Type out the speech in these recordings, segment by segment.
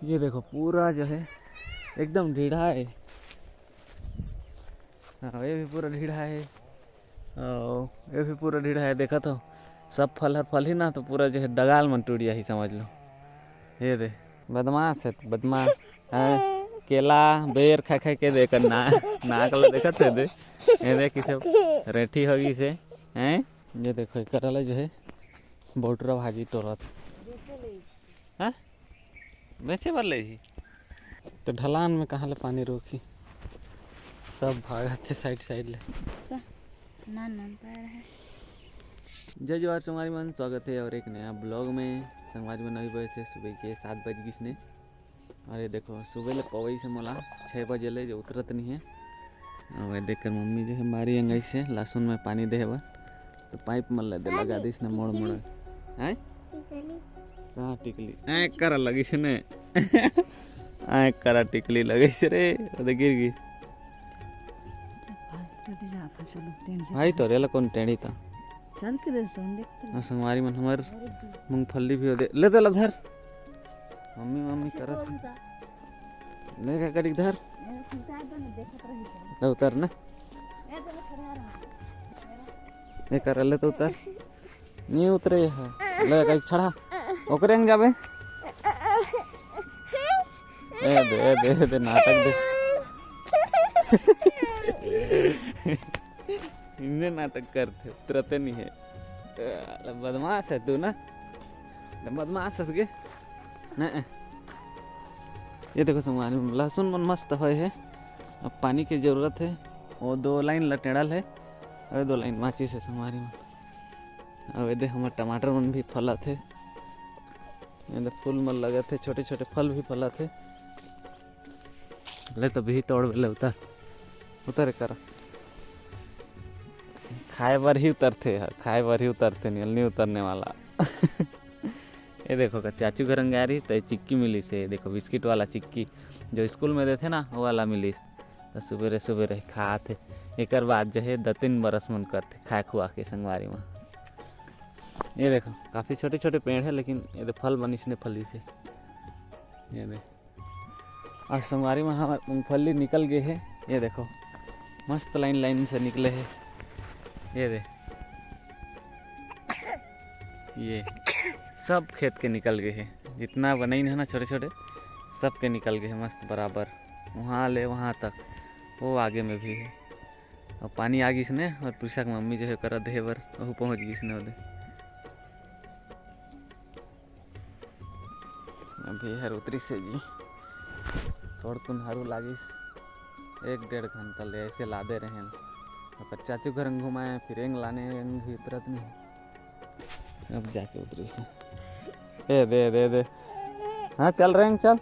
ये देखो पूरा जो है एकदम ढीढ़ा है। हाँ ये भी पूरा ढीढ़ा है और ये भी पूरा ढीढ़ा है। देखा तो सब फल ही ना तो पूरा जो है डगाल मन टूटिया ही समझ लो। ये दे बदमाश है तो बदमाश है। केला बेर खा खा के देकर नाक लो देखा थे दे ये दे किसे रेठी होगी से हैं। ये देखो करला जो है बोटरा भाजी तोरत हाँ बेचे बार ले ही तो ढलान में कहाँ ले पानी रोकी सब भागा थे साइड ले ना पैर है। जय जवाहर संगवारी मन, स्वागत है और एक नया ब्लॉग में। संगवारी मन अभी बजे थे सुबह के 7 बज गिसने और ये देखो सुबह ले पवई से मोला 6 बजे ले जो उतरत नहीं है। और देखकर मम्मी जो है मारी अंगई से लहसुन में पानी दे बा तो पाइप मन ले दे लगा दिस ने मोड़ हैं कहाँ टिकली ऐ करा लगी से ने ऐ करा टिकली लगी से रे गिर गिर भाई तो रेला कौन टेढ़ी था चल के देख देखते संगवारी मन हमार मूंगफली भी दे ले दे धर मम्मी करत ले का करी धर ले उतर ना ये कर ले तो उतर नहीं उतरे है ले कई छड़ा ओकरे अंग जाबे दे नाटक दे इन्हें नाटक करते उतरते नहीं है। बदमाश है तू ना बदमाश हंस गे न। ये देखो संगवारी लहसुन मन मस्त है। अब पानी की जरूरत है। वो 2 लाइन लटेड़ल है और 2 लाइन माची से संगवारी मन। अब ये हमारे टमाटर मन भी फला थे फूल मन लगे थे छोटे छोटे फल भी फला थे ले तो भी तोड़ ले उतर कर खाए बर ही उतरते नहीं उतरने वाला। ये देखो का चाचू घर आ रही तो चिक्की मिली से देखो बिस्किट वाला चिक्की जो स्कूल में देते ना वो वाला मिली तो सुबह खा थे। एक बाद जो है 2-3 बरस मन करते खाए खुआ के संगवारी में। ये देखो काफ़ी छोटे छोटे पेड़ है लेकिन ये फल बनिस ने फली से ये देख और संगवारी में हमारे मूँगफली निकल गए है। ये देखो मस्त लाइन से निकले है। ये देख ये सब खेत के निकल गए हैं जितना बनाई है ना छोटे छोटे सब के निकल गए हैं मस्त बराबर वहाँ ले वहाँ तक वो आगे में भी है। और पानी आ गई इसने और पूछा मम्मी जो है कर दे बर वह पहुँच गई इसने उधर। अभी हर उतरी से जी थोड़ कुन हरू लागिस 1-1.5 घंटा ले ऐसे लादे रहे और चाचू घर घुमाए फिर एंग लाने एंग भी उतरत नहीं। अब जाके उतरी से दे हाँ चल रहे हैं चल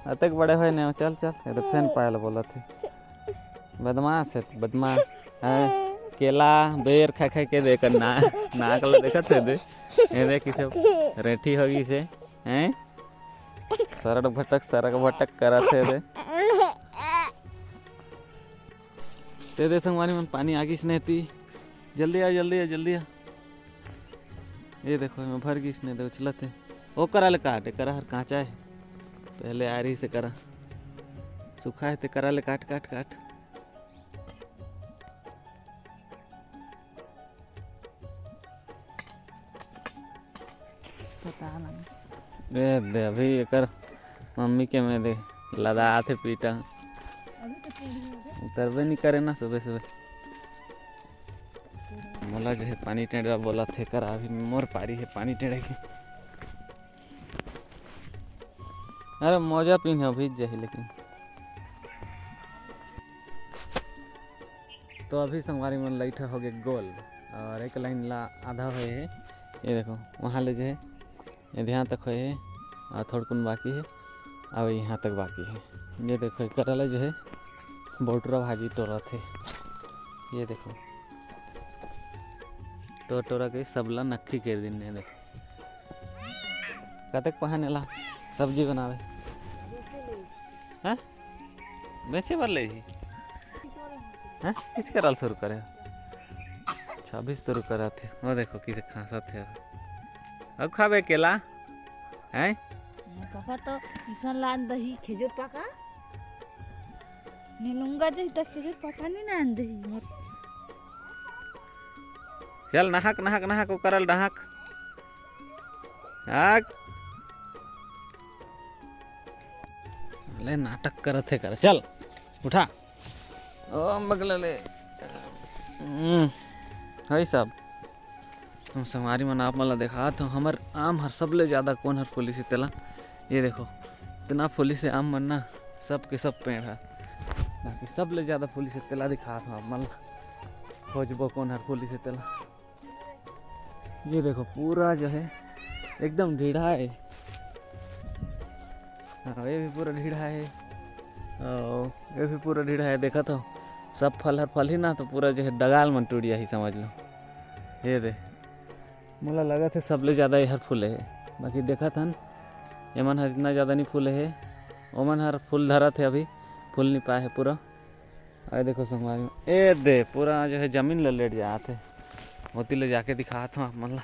अतक बड़े हुए नहीं चल ये तो फैन पायल बोला थे बदमाश है तो बदमाश है। केला बेर खा खा के देकर नाक लो देखा थे दे ये दे किसे रेठी होगी से हैं सरक भटक करा थे दे संगवारी मन पानी आगिस नहीं थी जल्दी आ ये देखो मैं भर गिस नहीं दे उछलत है वो करा ले काट करा हर कांचा है पहले आ रही से करा सूखा है तो करा ले काट दे अभी कर मम्मी के में दे लदा थे पीटा उतरबे नहीं करे ना सुबह मोला जो है पानी टेढ़ा बोला थे करा अभी मोर पारी है पानी टेढ़े की। अरे मौजा पीन है भीज जाए लेकिन तो अभी संगवारी मन लाइट हो गए गोल और एक लाइन ला आधा हुए है। ये देखो वहाँ ले जो है ये ध्यान तक हुए है और थोड़कुन बाकी है अब यहाँ तक बाकी है। ये देखो करला जो है बोटरा भाजी तोड़ा थे। ये देखो टोरा के सबला नक्की कर दिन ने देखो कतक पहाने ला सब्जी बनावे हैं बेचे बर ले ही हैं किस कराल शुरू करे 26 शुरू करा थे वो देखो किसे खासा थे अब खावे केला हैं? पापा तो किसान लान दही खेजूर पाका नीलूंगा जही तक खेजूर पाका नहीं ना दही चल नहाक नहाक नहाक वो करल नहाक आग ले नाटक करत है कर चल उठा ओ मगल ले है सब हम संगवारी मन आप मला देखा तो हमर आम हर सबले ज़्यादा कौन हर फूली से तेला ये देखो इतना फूली से आम मन ना सब के सब पेड़ है बाकी सबले ज़्यादा फूली से तेला दिखा था मला खोजबो कौन हर फूली से तेला ये देखो पूरा जो है एकदम ढीढ़ा है हाँ ये भी पूरा ढीढ़ा है और ये भी पूरा ढीढ़ा है देखा तो सब फल हर फल ही ना तो पूरा जो है डगाल मन टूटिया ही समझ लो ये दे मोला लगा थे सबले ज़्यादा ये हर फूले है बाकी देखा था एमन हर इतना ज़्यादा नहीं फूले है ओमन हर फूल धरा थे अभी फूल नहीं पाए है पूरा अरे देखो संगवारी में ए दे पूरा जो है जमीन ले लेट जाते होती ले जाके दिखा था मतलब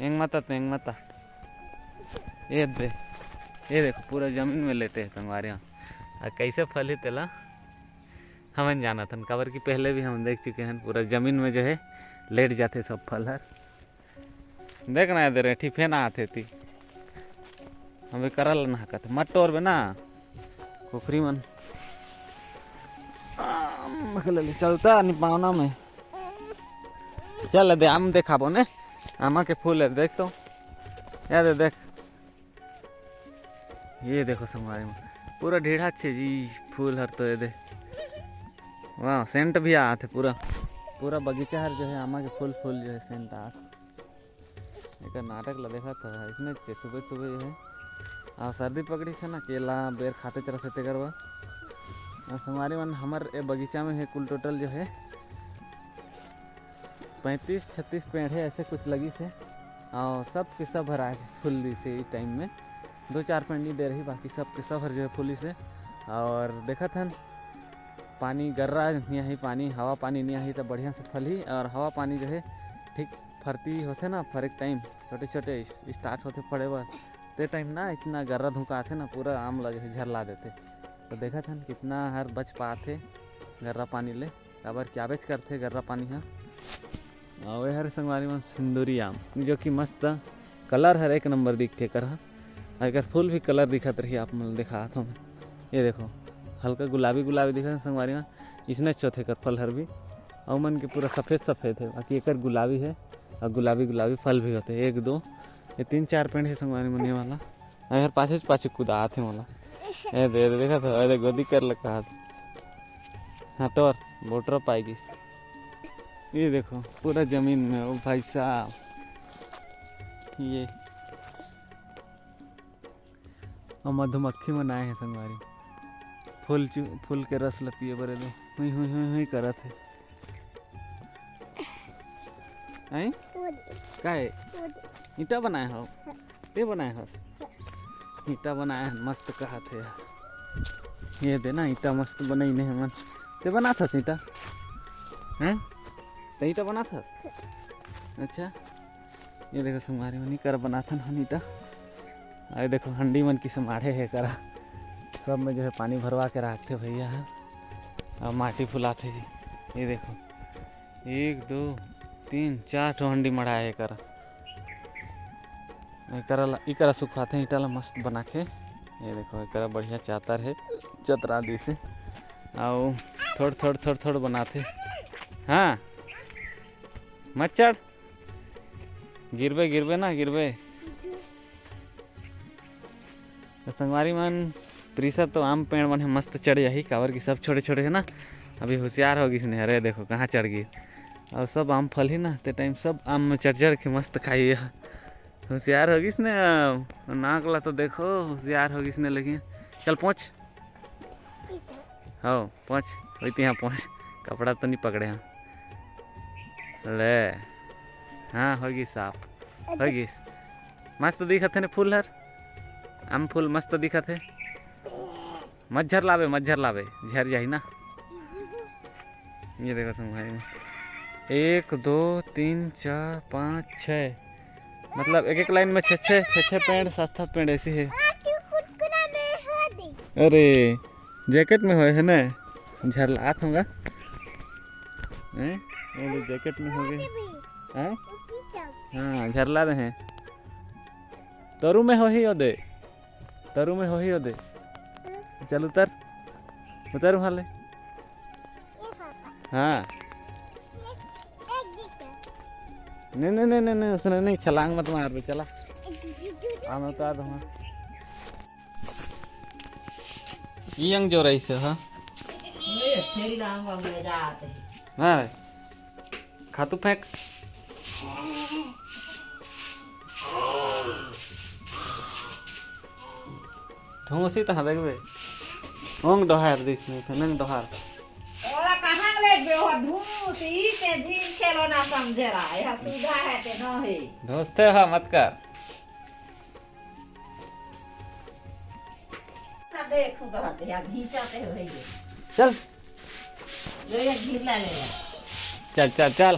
एंग मता ये दे ये देखो पूरा जमीन में लेते हैं संगवारी और कैसे फल ही तेला हमन जाना था कवर की पहले भी हम देख चुके हैं पूरा जमीन में जो है लेट जाते सब फल हर देखना दे रहे ठीक है ना आते थी हमें करल ना कहते मटोर में ना कुकरी मन चलता नहीं पावना में चल दे आम देखा बो ने आमा के फूल है देख तो याद देख ये देखो संगवारी में पूरा ढेढ़ा अच्छे जी फूल हर तो ये दे वाह सेंट भी आते पूरा पूरा बगीचा हर जो है आमा के फूल फूल जो है सेंट आते एक नाटक ला देखा था इसमें सुबह सुबह जो है और सर्दी पकड़ी से ना केला बेर खाते चलते थे करवा और संगवारी मन हमार ए बगीचा में है कुल टोटल जो है 35-36 पेड़ है ऐसे कुछ लगी से और सब के सब हरा फूल दी से इस टाइम में 2-4 पेड़ नहीं दे रही बाकी सब के सब हर जो है फूली से और देखा था पानी गर्रा नहीं आई पानी हवा पानी नहीं आई तो बढ़िया से फली और हवा पानी जो है ठीक फरती होते ना फर एक टाइम छोटे छोटे स्टार्ट होते फड़े हुआ ते टाइम ना इतना गर्रा धुका आते ना पूरा आम लगे झरला देते तो देखा था कितना हर बच पाते गर्रा पानी ले काबर क्या बेच करते गर्रा पानी हाँ और हर संगवारी में सिंदूरी आम जो कि मस्त कलर हर एक नंबर दिखते कर अगर फूल भी कलर दिखत रही आप मतलब दिखा था मैं ये देखो हल्का गुलाबी गुलाबी दिखा संगवारी में इसने चौथे कर फल हर भी और मन के पूरा सफ़ेद सफ़ेद है बाकी एक गुलाबी है और गुलाबी गुलाबी फल भी होते हैं 1-2 ये 3-4 पेड़ है संगवारी में ये वाला यार पाछे कूदा आते वाला ए दे देखा था अरे गोदी कर लगा हाँ टोर बोटर पाएगी ये देखो पूरा जमीन में ओ भाई साहब ये और मधुमक्खी मनाए हैं संगवारी फूल के रस लपिए बरे दो हुई हुई हुई हुई करत है हैं काय ईटा बनाए हो ते बनाए हो ईटा बनाए हैं मस्त कहा थे ये देना ईटा मस्त बनाई नहीं मन ते बना था ईटा हैं ते ईटा बना था अच्छा ये देखो संगवारी मन कर बना था ना ईटा अरे देखो हंडी मन की समाढ़े है करा सब में जो है पानी भरवा के रखते भैया है और माटी फुलाते ये देखो 1 2 3 4 ठो हंडी मढ़ाए है करा इकरा सुखाते हैं ईटा मस्त बना के ये देखो इकरा बढ़िया चातर है चतरा दी से और थोड़ बनाते हाँ मत चढ़ गिरबे ना गिरबे तो संगवारी मन प्रीसा तो आम पेड़ मन है मस्त चढ़ जाही कावर की सब छोटे छोटे है ना अभी होशियार होगी इसने अरे देखो कहाँ चढ़ गई और सब आम फल ही ना ते टाइम सब आम में चढ़ के मस्त खाई होशियार होगी इसने नाक ला तो देखो होशियार होगी इसने लेकिन चल पहुँच हो पहुँच वही यहाँ पहुँच कपड़ा तो नहीं पकड़े हाँ ले हाँ होगी साफ होगी मस्त दिखत है ना फूल हर आम फूल मस्त दिखत है मच्छर लावे झर जाही ना ये देखो तुम भाई 1 2 3 4 5 6 मतलब एक एक लाइन में छः छः पेड़ 7 पेड़ ऐसे है। अरे जैकेट में हो है ना, झरलात होगा जैकेट में हो गए हैं। हाँ झरला रहे हैं। तरु में हो ही ओदे, तरु में हो ही ओदे। चल उतर उतर वहाँ ले। हाँ नहीं नहीं नहीं नहीं नहीं, उसने नहीं, छलांग मत मार बे, चला आ मैं उतार दूँगा। यंग जो रही से हाँ हाँ रे खातू फेंक। ठोसी तो हाँ देखबे ओंग डोहार दिस में थे नंग डोहार ओला कहाँ ले बे हो ढूंढ ई के झील खेलो ना समझे रहा यह सुविधा है ते न है दोस्ते हाँ मत कर। ना देखो कहते या घींचाते हो ये चल ये घीर ले ले चल चल चल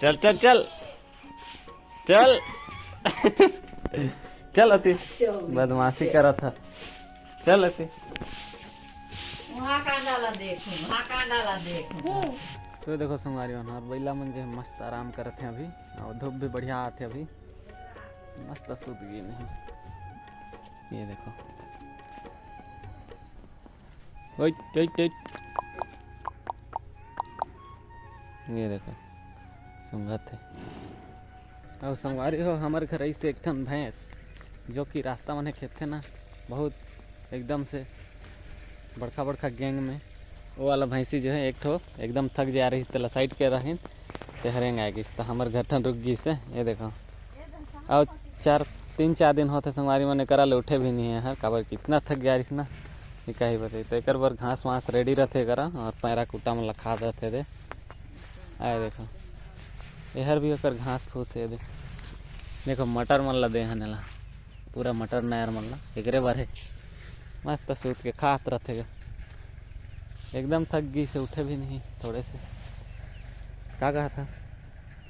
चल चल चल चल चल अति बदमाशी करा था। चल अति वहाँ का डाला देखो वहाँ का डाला देखो। तो देखो संगवारी और बैला मन जो है मस्त आराम करते हैं अभी, और धूप भी बढ़िया आते अभी मस्त सूत गई नहीं। ये देखो ओइट ओइट ओइट, ये देखो सुंगत है। और संगवारी हो हमारे घर ऐसे एक ठन भैंस जो कि रास्ता में खेत थे ना, बहुत एकदम से बड़का बड़का गैंग में वो वाला भैंसी जो है एक ठो एकदम थक जा रही तेला साइड के रही तो हरेंग आ गई तो हमारे घर ठन रुक गई से। ये देखो और 3-4 दिन होते संगवारी मैंने करा ले उठे भी नहीं है काबर कितना थक गया रही ना ये कही बताई। तो एक बार घास वास रेडी रहते करा और पैरा कुटा में लखा देते दे। आए देखो यहर भी ओकर घास फूस है दे। देखो मटर मन ला दे हनेला पूरा मटर नायर मन ला एकरे बार है मस्त सूत के खात रहते। एकदम थक गई से उठे भी नहीं थोड़े से। क्या कहा था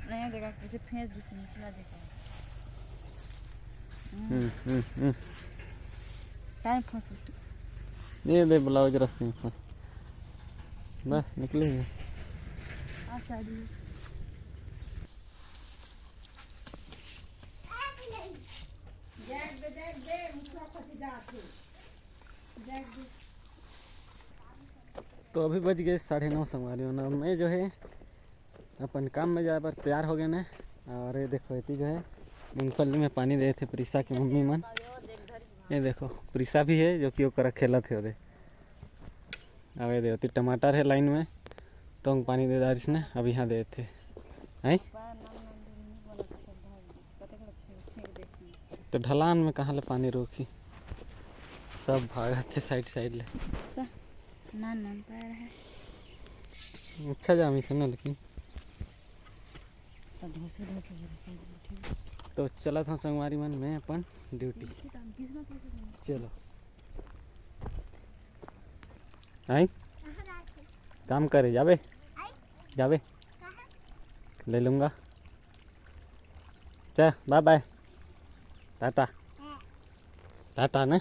नहीं देखा कैसे फेंस जिसे निकला देखा टाइम फंस ये दे ब्लाउज रस्सी फंस बस निकली है। अच्छा जी तो अभी बज गए 9:30 संगवारी होना। मैं जो है अपन काम में जाए पर तैयार हो गए ना। और ये देखो इतनी जो है मूंगफली में पानी दे थे प्रिसा की मम्मी मन। ये देखो प्रिसा भी है जो कि वो करा खेला थे ओदे। अब ये देखो टमाटर है लाइन में तो पानी दे दारिस ने अब यहाँ दे थे हैं। तो ढलान में कहाँ ले पानी रोकी सब भागा थे साइड ले ना पैर है अच्छा जामी से ना लेकिन तो चला था संगवारी मन में अपन ड्यूटी। चलो आई काम करे जाबे जाबे ले लूँगा। चल बाय बाय टाटा टाटा ने।